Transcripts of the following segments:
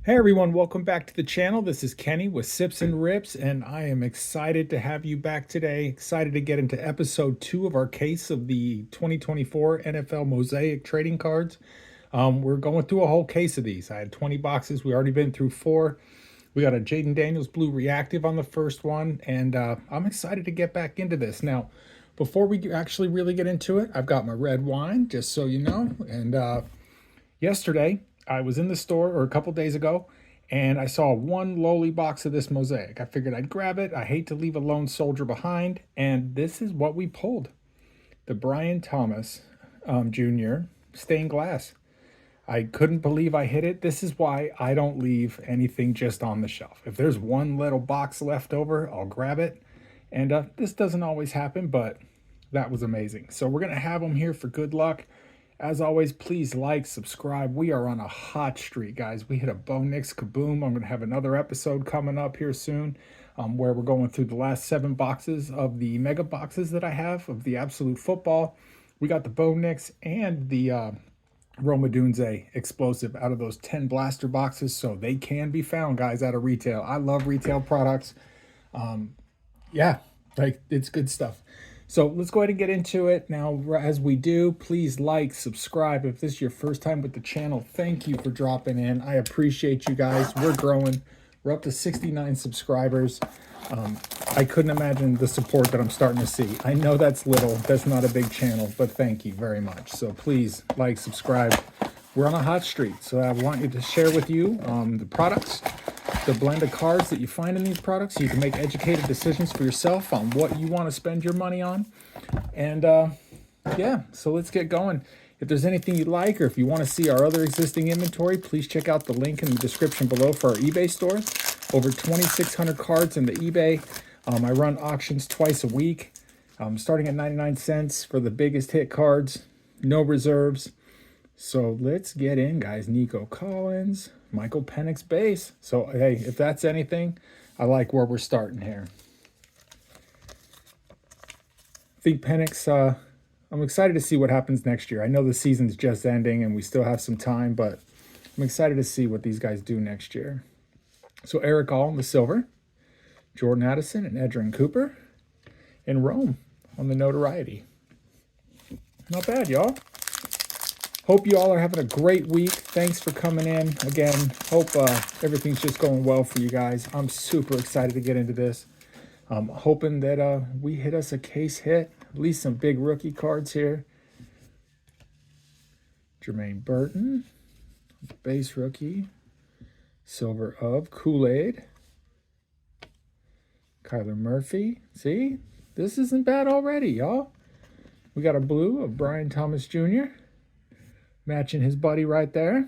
Hey everyone, welcome back to the channel. This is Kenny with Sips and Rips, and I am excited to have you back today. Excited to get into episode 2 of our case of the 2024 NFL Mosaic trading cards. We're going through a whole case of these. I had 20 boxes. We already been through 4. We got a Jaden Daniels Blue Reactive on the first one, and I'm excited to get back into this. Now, before we actually really get into it, I've got my red wine, just so you know, and yesterday, I was in the store, or a couple days ago, and I saw one lowly box of this Mosaic. I figured I'd grab it. I hate to leave a lone soldier behind, and this is what we pulled. The Brian Thomas Jr. stained glass. I couldn't believe I hit it. This is why I don't leave anything just on the shelf. If there's one little box left over, I'll grab it. And this doesn't always happen, but that was amazing. So we're going to have them here for good luck. As always, please like, subscribe. We are on a hot streak, guys. We hit a Bo Nix kaboom. I'm going to have another episode coming up here soon where we're going through the last 7 boxes of the mega boxes that I have of the Absolute Football. We got the Bo Nix and the Roma Dunze explosive out of those 10 blaster boxes, so they can be found, guys, out of retail. I love retail products. Yeah, like it's good stuff. So let's go ahead and get into it. Now, as we do, please like, subscribe. If this is your first time with the channel, thank you for dropping in. I appreciate you guys. We're growing. We're up to 69 subscribers. I couldn't imagine the support that I'm starting to see. I know that's little. That's not a big channel, but thank you very much. So please like, subscribe. We're on a hot streak, so I want you to share with you the products, the blend of cards that you find in these products, so you can make educated decisions for yourself on what you want to spend your money on. And yeah, so let's get going. If there's anything you like, or if you want to see our other existing inventory, please check out the link in the description below for our eBay store. Over 2,600 cards in the eBay. I run auctions twice a week, starting at 99 cents for the biggest hit cards, no reserves. So let's get in, guys. Nico Collins, Michael Penix base. So, hey, if that's anything, I like where we're starting here. I think Penix, I'm excited to see what happens next year. I know the season's just ending and we still have some time, but I'm excited to see what these guys do next year. So Eric All in the silver, Jordan Addison and Edrin Cooper, and Rome on the notoriety. Not bad, y'all. Hope you all are having a great week. Thanks for coming in. Again, hope everything's just going well for you guys. I'm super excited to get into this. I'm hoping that we hit us a case hit, at least some big rookie cards here. Jermaine Burton, base rookie. Silver of Kool-Aid. Kyler Murphy. See? This isn't bad already, y'all. We got a blue of Brian Thomas Jr. matching his buddy right there.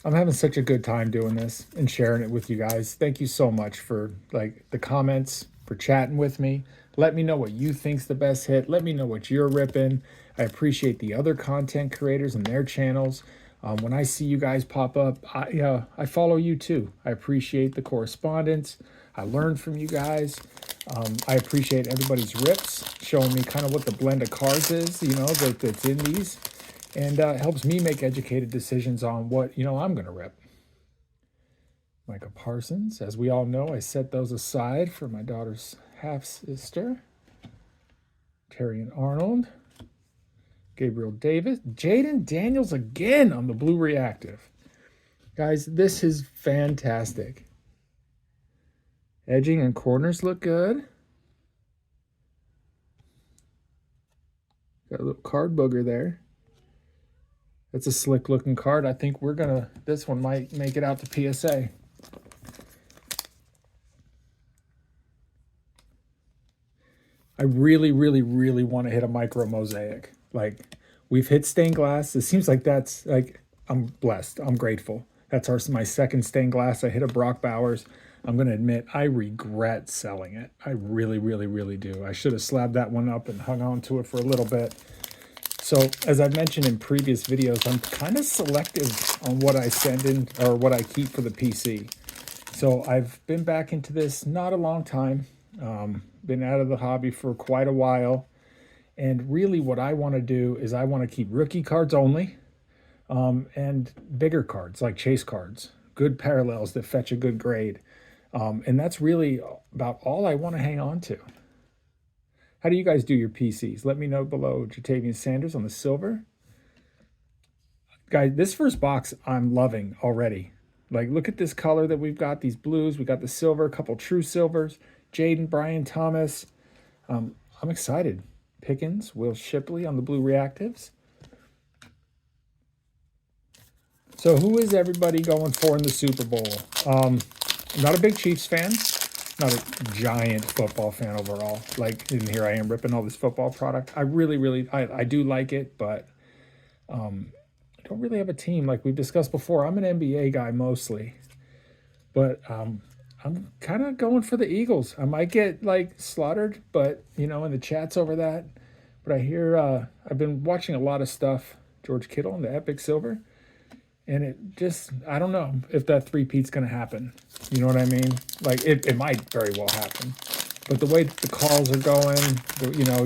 I'm having such a good time doing this and sharing it with you guys. Thank you so much for the comments, for chatting with me. Let me know what you think's the best hit. Let me know what you're ripping. I appreciate the other content creators and their channels. When I see you guys pop up, I follow you too. I appreciate the correspondence. I learn from you guys. I appreciate everybody's rips, showing me kind of what the blend of cards is, you know, that's in these. And it helps me make educated decisions on what, you know, I'm going to rip. Micah Parsons, as we all know, I set those aside for my daughter's half-sister. Terrion Arnold. Gabriel Davis. Jaden Daniels again on the blue reactive. Guys, this is fantastic. Edging and corners look good. Got a little card booger there. That's a slick looking card. I think this one might make it out to PSA. I really, really, really want to hit a micro mosaic. Like, we've hit stained glass. It seems like that's I'm blessed. I'm grateful. That's my second stained glass. I hit a Brock Bowers. I'm going to admit, I regret selling it. I really, really, really do. I should have slabbed that one up and hung on to it for a little bit. So, as I've mentioned in previous videos, I'm kind of selective on what I send in or what I keep for the PC. So, I've been back into this not a long time. Been out of the hobby for quite a while. And really what I want to do is I want to keep rookie cards only. and bigger cards like chase cards, good parallels that fetch a good grade. And that's really about all I want to hang on to. How do you guys do your PCs? Let me know below. Jatavian Sanders on the silver. Guys, this first box I'm loving already. Like, look at this color that we've got, these blues. We got the silver, a couple true silvers. Jaden, Brian Thomas. I'm excited. Pickens, Will Shipley on the blue reactives. So who is everybody going for in the Super Bowl? I'm not a big Chiefs fan. Not a giant football fan overall. Like, and here I am ripping all this football product. I really, I do like it, but I don't really have a team. Like we've discussed before, I'm an NBA guy mostly. But I'm kind of going for the Eagles. I might get like slaughtered, but in the chats over that. But I hear I've been watching a lot of stuff. George Kittle and the Epic Silver. And it just, I don't know if that three-peat's going to happen. You know what I mean? Like, it might very well happen. But the way the calls are going,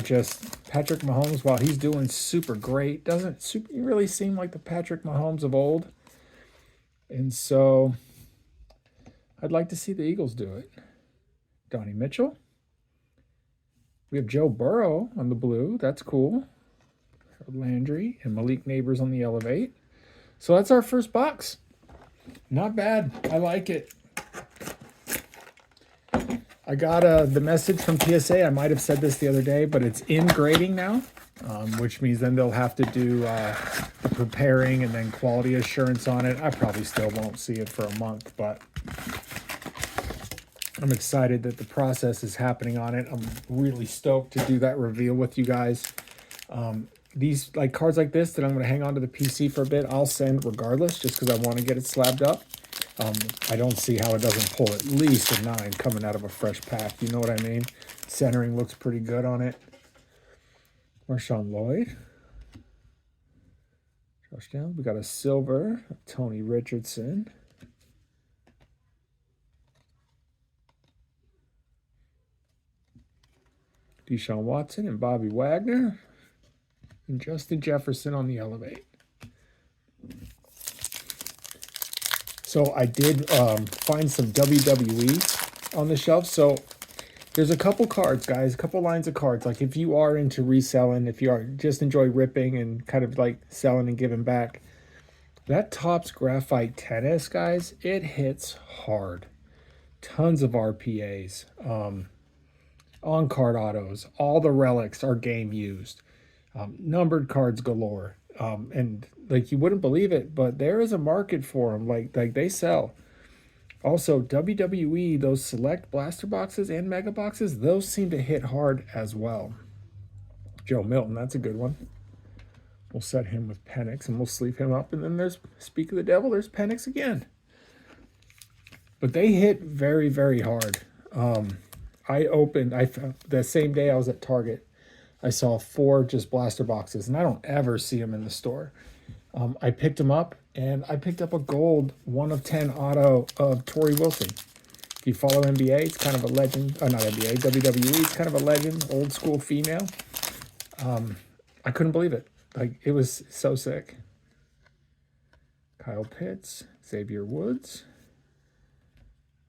just Patrick Mahomes, while he's doing super great, doesn't really seem like the Patrick Mahomes of old. And so I'd like to see the Eagles do it. Donnie Mitchell. We have Joe Burrow on the blue. That's cool. Harold Landry and Malik Neighbors on the Elevate. So that's our first box. Not bad. I like it. I got the message from PSA. I might have said this the other day, but it's in grading now, which means then they'll have to do the preparing and then quality assurance on it. I probably still won't see it for a month, but I'm excited that the process is happening on it. I'm really stoked to do that reveal with you guys. These cards like this that I'm going to hang on to the PC for a bit, I'll send regardless just because I want to get it slabbed up. I don't see how it doesn't pull at least a 9 coming out of a fresh pack. You know what I mean? Centering looks pretty good on it. Marshawn Lloyd. Josh Downs. We got a silver. Tony Richardson. Deshaun Watson and Bobby Wagner. And Justin Jefferson on the Elevate. So I did find some WWE on the shelf. So there's a couple cards, guys, a couple lines of cards. Like if you are into reselling, if you are just enjoy ripping and kind of like selling and giving back, that Topps Graphite Tennis, guys, it hits hard. Tons of RPAs, on-card autos. All the relics are game used. Numbered cards galore. And like you wouldn't believe it, but there is a market for them. Like they sell. Also, WWE, those select blaster boxes and mega boxes, those seem to hit hard as well. Joe Milton, that's a good one. We'll set him with Penix and we'll sleeve him up. And then there's, speak of the devil, there's Penix again. But they hit very, very hard. The same day I was at Target, I saw 4 just blaster boxes, and I don't ever see them in the store. I picked them up, and I picked up a gold 1 of 10 auto of Tori Wilson. If you follow NBA, it's kind of a legend. Not NBA, WWE, it's kind of a legend, old school female. I couldn't believe it. Like, it was so sick. Kyle Pitts, Xavier Woods,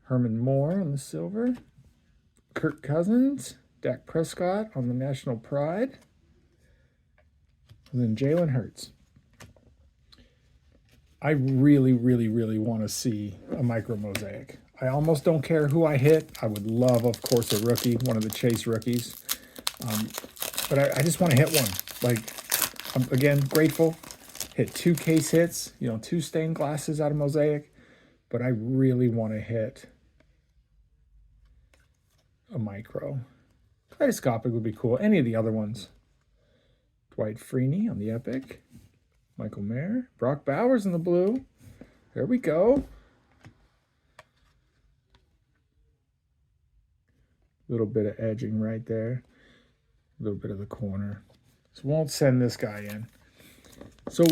Herman Moore on the silver, Kirk Cousins, Dak Prescott on the National Pride, and then Jalen Hurts. I really, really, really want to see a micro mosaic. I almost don't care who I hit. I would love, of course, a rookie, one of the Chase rookies. But I just want to hit one. Like, I'm, again, grateful. Hit 2 case hits, 2 stained glasses out of mosaic. But I really want to hit a micro. Kaleidoscopic would be cool. Any of the other ones. Dwight Freeney on the Epic. Michael Mayer. Brock Bowers in the blue. There we go. A little bit of edging right there. A little bit of the corner. So won't send this guy in. So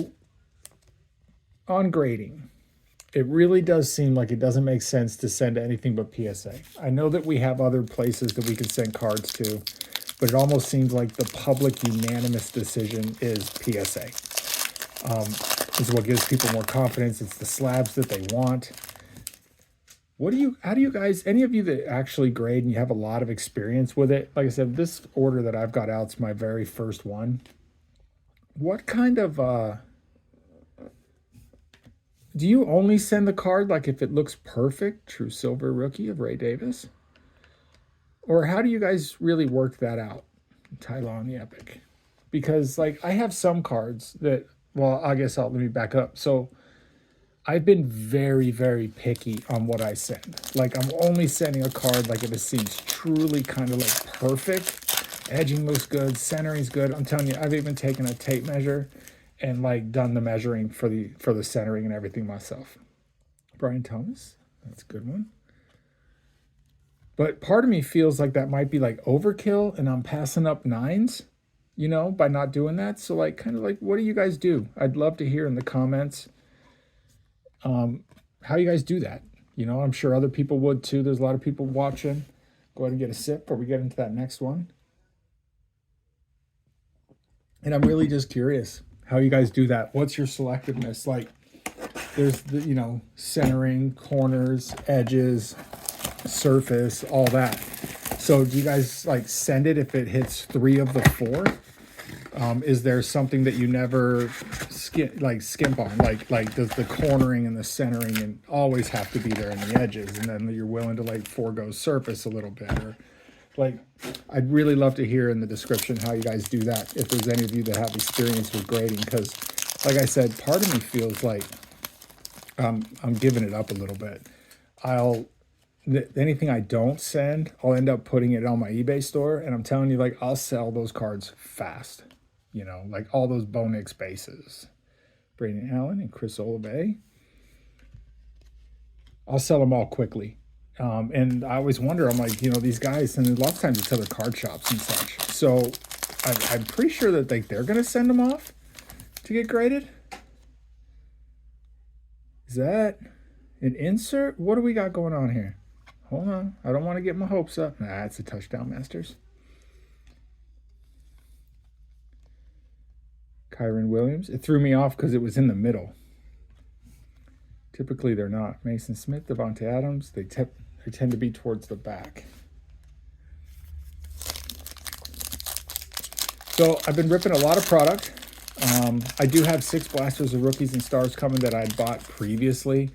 on grading, it really does seem like it doesn't make sense to send anything but PSA. I know that we have other places that we can send cards to, but it almost seems like the public unanimous decision is PSA. It's what gives people more confidence. It's the slabs that they want. How do you guys, any of you that actually grade and you have a lot of experience with it, like I said, this order that I've got out's my very first one. What kind of, do you only send the card like if it looks perfect, true silver rookie of Ray Davis? Or how do you guys really work that out? Tylon the Epic. Because like I have some cards that, well, I guess let me back up. So I've been very, very picky on what I send. Like I'm only sending a card like if it seems truly kind of like perfect. Edging looks good, centering's good. I'm telling you, I've even taken a tape measure and like done the measuring for the centering and everything myself. Brian Thomas, that's a good one. But part of me feels like that might be like overkill and I'm passing up nines, by not doing that. So like kind of like what do you guys do? I'd love to hear in the comments how you guys do that. I'm sure other people would too. There's a lot of people watching. Go ahead and get a sip before we get into that next one. And I'm really just curious how you guys do that. What's your selectiveness? Like there's the, centering, corners, edges, surface, all that. So do you guys like send it if it hits 3 of the 4? Is there something that you never skimp on? Like does the cornering and the centering and always have to be there in the edges, and then you're willing to like forego surface a little bit? Or like I'd really love to hear in the description how you guys do that, if there's any of you that have experience with grading, because like I said, part of me feels like I'm giving it up a little bit. Anything I don't send, I'll end up putting it on my eBay store, and I'm telling you, like, I'll sell those cards fast. Like all those Bo Nix bases. Brandon Allen and Chris Olave. I'll sell them all quickly. And I always wonder, I'm like, these guys, and a lot of times it's other card shops and such. So I'm pretty sure that they're going to send them off to get graded. Is that an insert? What do we got going on here? Hold on. I don't want to get my hopes up. Nah, it's a touchdown, Masters. Kyron Williams. It threw me off because it was in the middle. Typically, they're not. Mason Smith, Devontae Adams. They tend to be towards the back. So I've been ripping a lot of product. I do have 6 blasters of rookies and stars coming that I'd bought previously.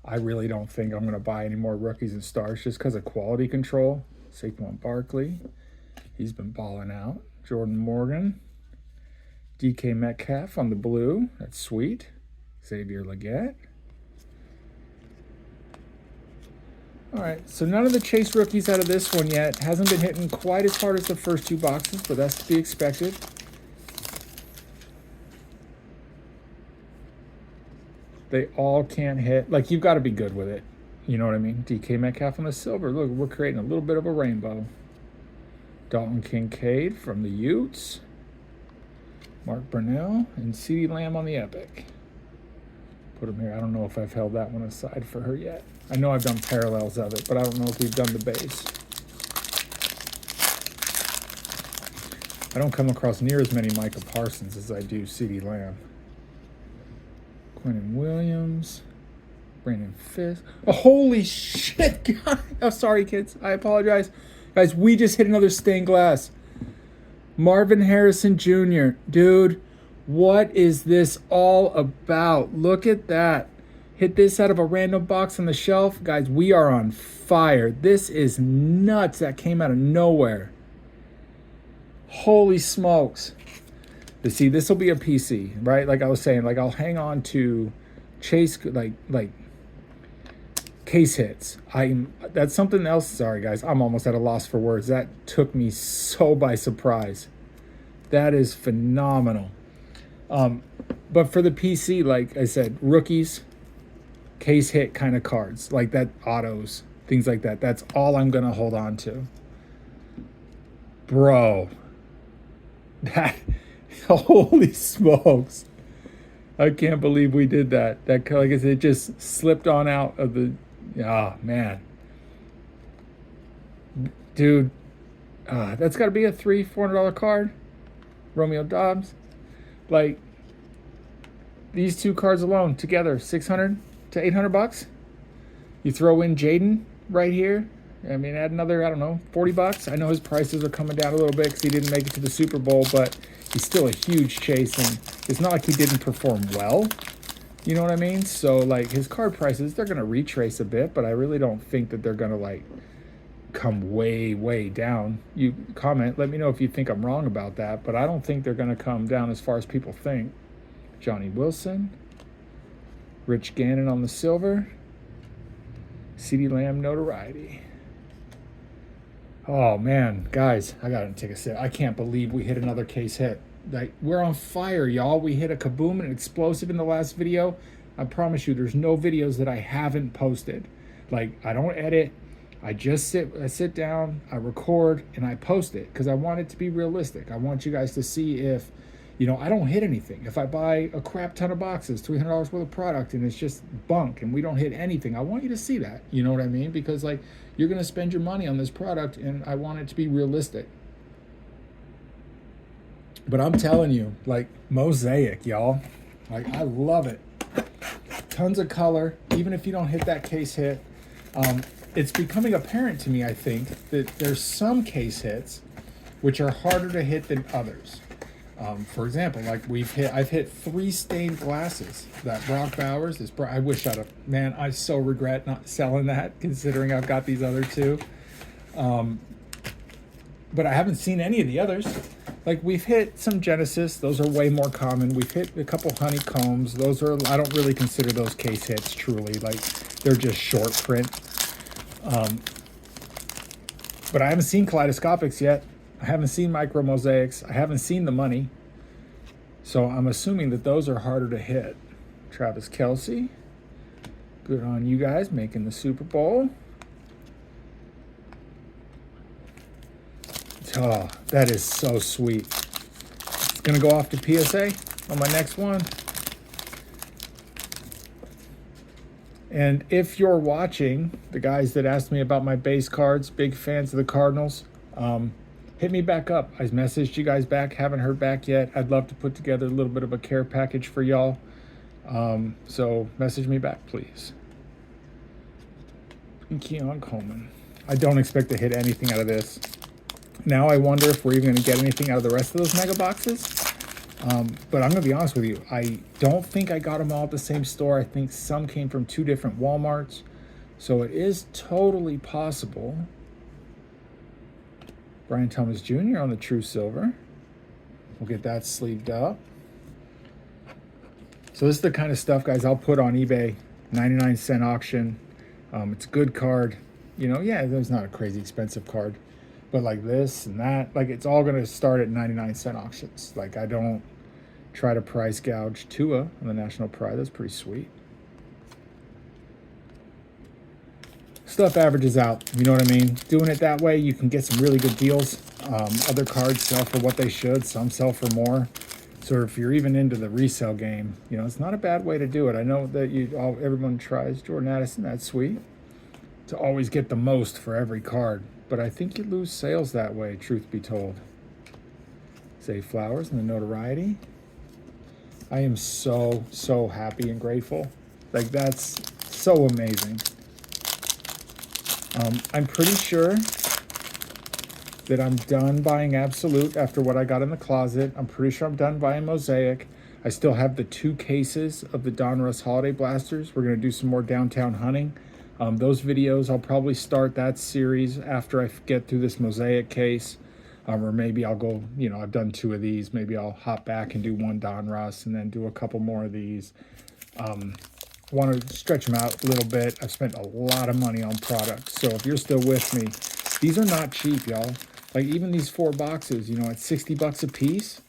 I really don't think I'm going to buy any more rookies and stars just because of quality control. Saquon Barkley. He's been balling out. Jordan Morgan. DK Metcalf on the blue. That's sweet. Xavier Legette. All right, so none of the Chase rookies out of this one yet. Hasn't been hitting quite as hard as the first 2 boxes, but that's to be expected. They all can't hit. Like, you've got to be good with it. You know what I mean? DK Metcalf on the silver. Look, we're creating a little bit of a rainbow. Dalton Kincaid from the Utes. Mark Burnell and CeeDee Lamb on the Epic. Put them here. I don't know if I've held that one aside for her yet. I know I've done parallels of it, but I don't know if we've done the base. I don't come across near as many Micah Parsons as I do CeeDee Lamb. Quentin Williams. Brandon Fisk. Oh, holy shit, guys. Oh, sorry, kids. I apologize. Guys, we just hit another stained glass. Marvin Harrison Jr. Dude, what is this all about? Look at that. Hit this out of a random box on the shelf. Guys, we are on fire. This is nuts. That came out of nowhere. Holy smokes. See, this will be a PC, right? Like I was saying, like I'll hang on to Chase, like case hits. That's something else. Sorry, guys. I'm almost at a loss for words. That took me so by surprise. That is phenomenal. But for the PC, like I said, rookies, case hit kind of cards, like that, autos, things like that. That's all I'm going to hold on to. Bro. That, holy smokes. I can't believe we did that. That, like I said, it just slipped on out of the, man. Dude, that's got to be a $300-$400 card. Romeo Dobbs. Like, these two cards alone together, 600 to 800 bucks. You throw in Jaden right here. I mean, add another, I don't know, 40 bucks. I know his prices are coming down a little bit because he didn't make it to the Super Bowl, but he's still a huge chase, and it's not like he didn't perform well. You know what I mean? So, like, his card prices, they're going to retrace a bit, but I really don't think that they're going to, like, come way, way down. You comment, let me know if you think I'm wrong about that, but I don't think they're going to come down as far as people think. Johnny Wilson, Rich Gannon on the silver, CeeDee Lamb notoriety. Oh man, guys, I gotta take a sip. I can't believe we hit another case hit. Like, we're on fire, y'all. We hit a kaboom and an explosive in the last video. I promise you, there's no videos that I haven't posted. Like, I don't edit. I just sit down, I record, and I post it because I want it to be realistic. I want you guys to see if, you know, I don't hit anything. If I buy a crap ton of boxes, $300 worth of product, and it's just bunk and we don't hit anything, I want you to see that. You know what I mean? Because, like, you're going to spend your money on this product, and I want it to be realistic. But I'm telling you, like, Mosaic, y'all. Like, I love it. Tons of color, even if you don't hit that case hit. It's becoming apparent to me, I think, that there's some case hits which are harder to hit than others. For example, like I've hit 3 stained glasses. That Brock Bowers, I wish I'd have, man, I so regret not selling that considering I've got these other 2. But I haven't seen any of the others. Like, we've hit some Genesis, those are way more common. We've hit a couple honeycombs. Those are, I don't really consider those case hits truly. Like, they're just short print. But I haven't seen kaleidoscopics yet. I haven't seen micro mosaics. I haven't seen the money. So I'm assuming that those are harder to hit. Travis Kelce. Good on you guys making the Super Bowl. Oh, that is so sweet. It's going to go off to PSA on my next one. And if you're watching, the guys that asked me about my base cards, big fans of the Cardinals, hit me back up. I messaged you guys back, haven't heard back yet. I'd love to put together a little bit of a care package for y'all. So message me back, please. And Keon Coleman. I don't expect to hit anything out of this. Now I wonder if we're even going to get anything out of the rest of those mega boxes. But I'm going to be honest with you. I don't think I got them all at the same store. I think some came from 2 different Walmarts. So it is totally possible. Brian Thomas Jr. on the True Silver. We'll get that sleeved up. So this is the kind of stuff, guys, I'll put on eBay. 99-cent auction. It's a good card. You know, yeah, there's not a crazy expensive card. But like this and that, like, it's all going to start at 99-cent auctions. Like, I don't try to price gouge. Tua on the National Pride. That's pretty sweet. Stuff averages out. You know what I mean? Doing it that way, you can get some really good deals. Other cards sell for what they should. Some sell for more. So if you're even into the resale game, you know, it's not a bad way to do it. I know that everyone tries Jordan Addison. That's sweet. To always get the most for every card. But I think you lose sales that way, truth be told. Zay Flowers and the notoriety. I am so, so happy and grateful. Like, that's so amazing. I'm pretty sure that I'm done buying Absolute after what I got in the closet. I'm pretty sure I'm done buying Mosaic. I still have the 2 cases of the Donruss Holiday Blasters. We're going to do some more downtown hunting. Those videos, I'll probably start that series after I get through this Mosaic case. Or maybe I'll go, you know, I've done 2 of these. Maybe I'll hop back and do 1 Donruss and then do a couple more of these. Want to stretch them out a little bit. I've spent a lot of money on products. So if you're still with me, these are not cheap, y'all. Like, even these 4 boxes, you know, at 60 bucks a piece,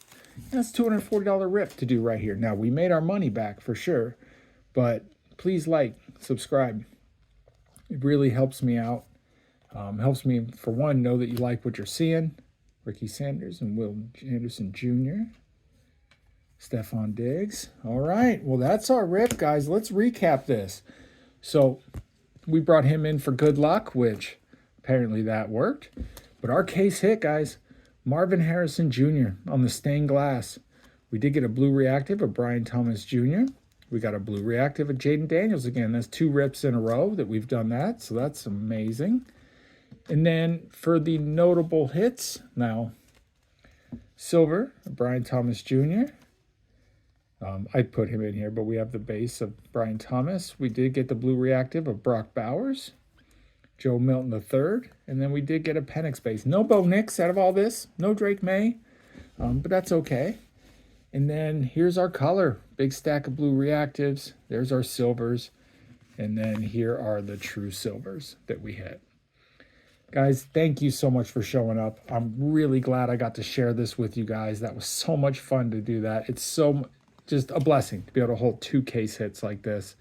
that's $240 rip to do right here. Now, we made our money back for sure, but please like, subscribe. It really helps me out. Helps me, for one, know that you like what you're seeing. Ricky Sanders and Will Anderson Jr. Stephon Diggs. All right. Well, that's our rip, guys. Let's recap this. So we brought him in for good luck, which apparently that worked. But our case hit, guys. Marvin Harrison Jr. on the stained glass. We did get a blue reactive of Brian Thomas Jr. We got a blue reactive of Jaden Daniels again. That's 2 rips in a row that we've done that, so that's amazing. And then for the notable hits, now silver, Brian Thomas Jr. I put him in here, but we have the base of Brian Thomas. We did get the blue reactive of Brock Bowers, Joe Milton III, and then we did get a Penix base. No Bo Nix out of all this, no Drake May, but that's okay. And then here's our color, big stack of blue reactives. There's our silvers, and then here are the true silvers that we hit. Guys, thank you so much for showing up. I'm really glad I got to share this with you guys. That was so much fun to do that. It's just a blessing to be able to hold 2 case hits like this.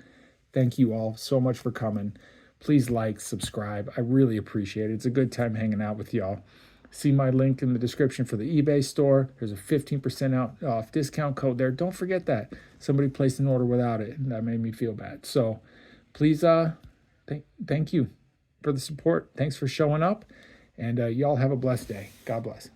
Thank you all so much for coming. Please like, subscribe. I really appreciate it. It's a good time hanging out with y'all. See my link in the description for the eBay store. There's a 15% off discount code there. Don't forget that. Somebody placed an order without it, and that made me feel bad. So please, thank you for the support. Thanks for showing up, and y'all have a blessed day. God bless.